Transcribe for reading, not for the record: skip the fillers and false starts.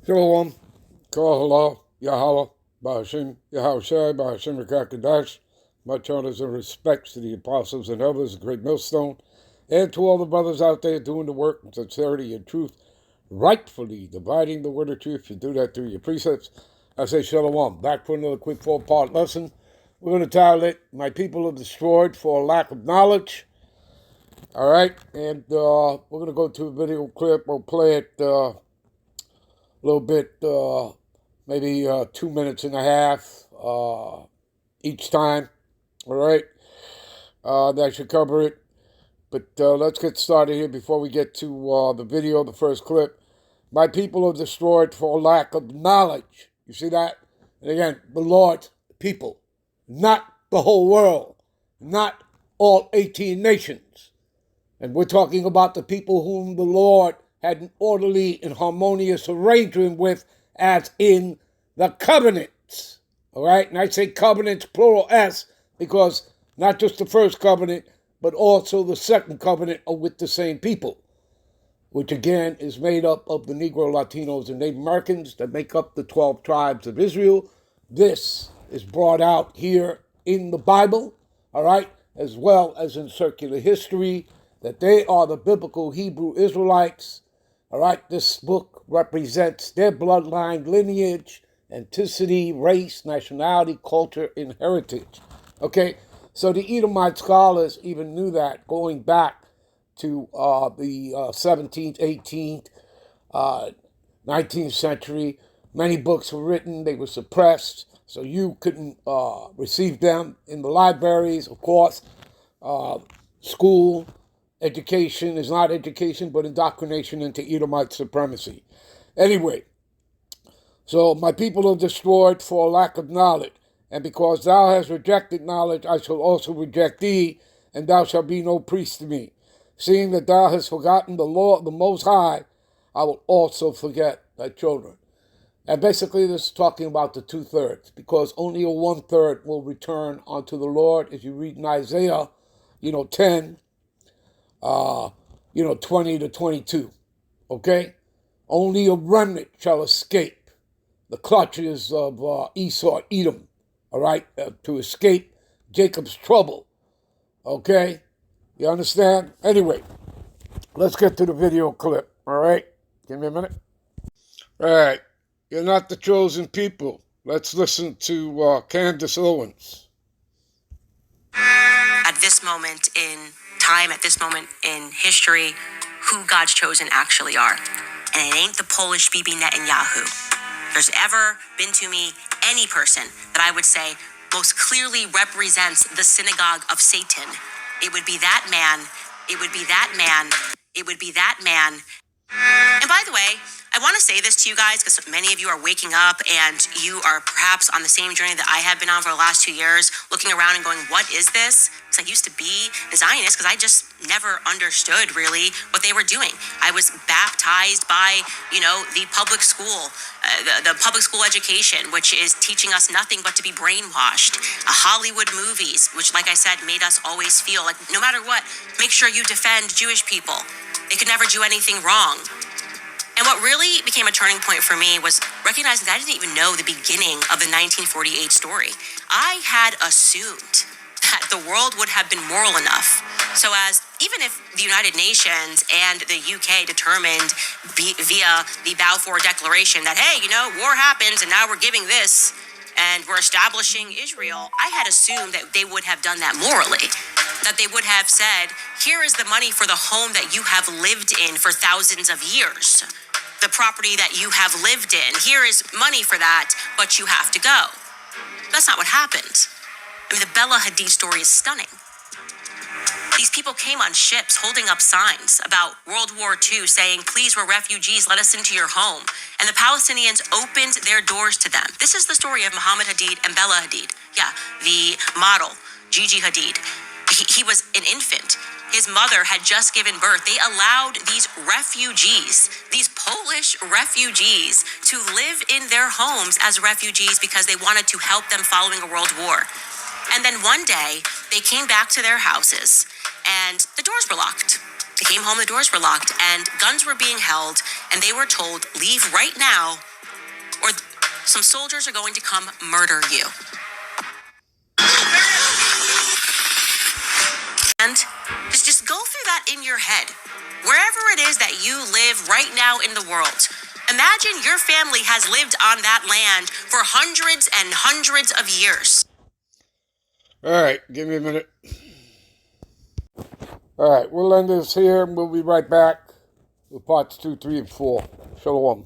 Shalom, Kol Yahweh, Ba'ashim, Yahushai, Ba'ashim Rekakadash. Much honors and respects to the apostles and others, the great millstone, and to all the brothers out there doing the work in sincerity and truth, rightfully dividing the word of truth. You do that through your precepts. I say Shalom. Back for another quick 4-part lesson. We're going to title it, My People Are Destroyed for Lack of Knowledge. All right, and we're going to go to a video clip. We'll play it little bit, maybe 2 minutes and a half each time. All right, that should cover it. But let's get started here before we get to the video, the first clip. My people are destroyed for lack of knowledge. You see that? And again, the Lord's people, not the whole world, not all 18 nations. And we're talking about the people whom the Lord had an orderly and harmonious arrangement with, as in the covenants. All right? And I say covenants, plural S, because not just the first covenant, but also the second covenant are with the same people, which again is made up of the Negro, Latinos, and Native Americans that make up the 12 tribes of Israel. This is brought out here in the Bible, all right, as well as in circular history, that they are the biblical Hebrew Israelites. All right, this book represents their bloodline, lineage, ethnicity, race, nationality, culture, and heritage. Okay, so the Edomite scholars even knew that going back to the 17th, 18th, 19th century. Many books were written, they were suppressed, so you couldn't receive them in the libraries, of course. School education is not education, but indoctrination into Edomite supremacy. Anyway, so my people are destroyed for lack of knowledge. And because thou hast rejected knowledge, I shall also reject thee, and thou shalt be no priest to me. Seeing that thou hast forgotten the law of the Most High, I will also forget thy children. And basically this is talking about the 2/3, because only a 1/3 will return unto the Lord. As you read in Isaiah, 10, 20 to 22, okay? Only a remnant shall escape the clutches of Esau, Edom, all right, to escape Jacob's trouble, okay? You understand? Anyway, let's get to the video clip, all right? Give me a minute. All right, you're not the chosen people. Let's listen to Candace Owens. At this moment in time, at this moment in history, who God's chosen actually are. And it ain't the Polish Bibi Netanyahu. If there's ever been to me any person that I would say most clearly represents the synagogue of Satan, it would be that man, it would be that man, it would be that man. And by the way, I want to say this to you guys because many of you are waking up and you are perhaps on the same journey that I have been on for the last 2 years, looking around and going, what is this? Because I used to be a Zionist because I just never understood really what they were doing. I was baptized by, the public school, the public school education, which is teaching us nothing but to be brainwashed. Hollywood movies, which, like I said, made us always feel like no matter what, make sure you defend Jewish people. They could never do anything wrong. And what really became a turning point for me was recognizing that I didn't even know the beginning of the 1948 story. I had assumed that the world would have been moral enough so as, even if the United Nations and the UK determined via the Balfour Declaration that, hey, war happens and now we're giving this and we're establishing Israel, I had assumed that they would have done that morally. That they would have said, here is the money for the home that you have lived in for thousands of years. The property that you have lived in. Here is money for that, but you have to go. That's not what happened. The Bella Hadid story is stunning. These people came on ships holding up signs about World War II saying, please, we're refugees, let us into your home. And the Palestinians opened their doors to them. This is the story of Muhammad Hadid and Bella Hadid. Yeah, the model, Gigi Hadid. He was an infant. His mother had just given birth. They allowed these refugees, these Polish refugees, to live in their homes as refugees because they wanted to help them following a world war. And then one day, they came back to their houses, and the doors were locked. They came home, the doors were locked, and guns were being held, and they were told, leave right now, or some soldiers are going to come murder you. And just go through that in your head. Wherever it is that you live right now in the world, imagine your family has lived on that land for hundreds and hundreds of years. All right, give me a minute. All right, we'll end this here, and we'll be right back with parts 2, 3, and 4. Shalom.